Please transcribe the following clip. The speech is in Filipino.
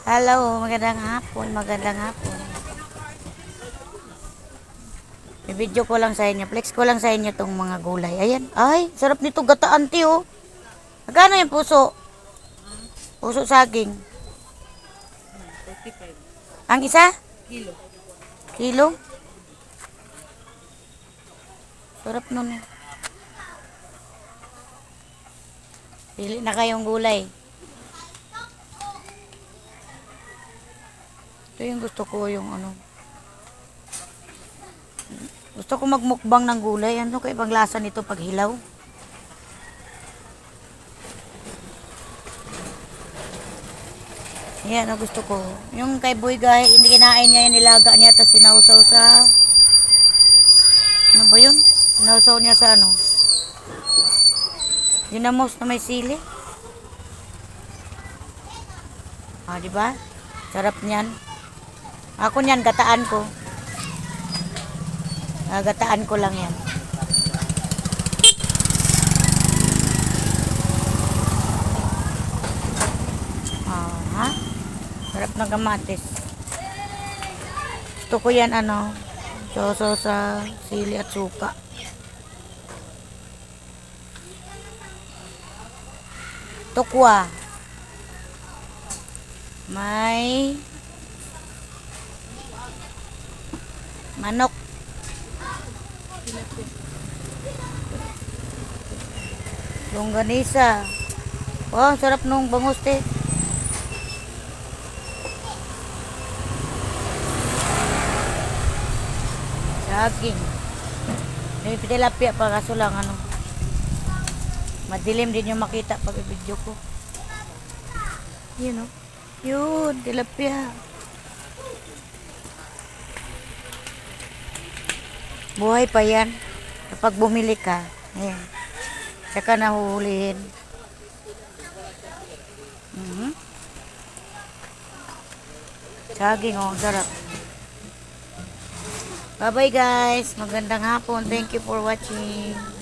Hello, magandang hapon, magandang hapon. I-video ko lang sa inyo, flex ko lang sa inyo tong mga gulay. Ayan, ay, sarap nito gataan, ti, oh. Magkano yung puso? Puso saging. 45 Ang isa? kilo. Kilo? Sarap nun. Pili na kayong gulay. Ito yung gusto ko, yung ano. Gusto ko magmukbang ng gulay. Ano kaya ibang lasa nito pag hilaw? Yan, ang gusto ko. Yung kay Boy Guy, hindi kinain niya yung nilaga niya, tapos sinausaw sa... Ano ba yun? Sinausaw niya sa ano? Dinamos na may sili. Ah, di ba? Sarap niyan. Ako niyan, gataan ko. Ah, gataan ko lang yan. Ah, ha? Sarap ng kamatis. Gusto ko yan, ano, sausaw sa sili at suka. Tukwa. May manok. Longganisa. Wow, sarap nung bangus, te. Saging. May tilapia pa, kaso lang ano. Madilim din yung makita pag i-video ko. Yun, oh. Yun, tilapia. Buhay pa yan. Kapag bumili ka, ayan. Saka nahuhulihin. Saging, oh, sarap. Bye-bye guys. Magandang hapon. Thank you for watching.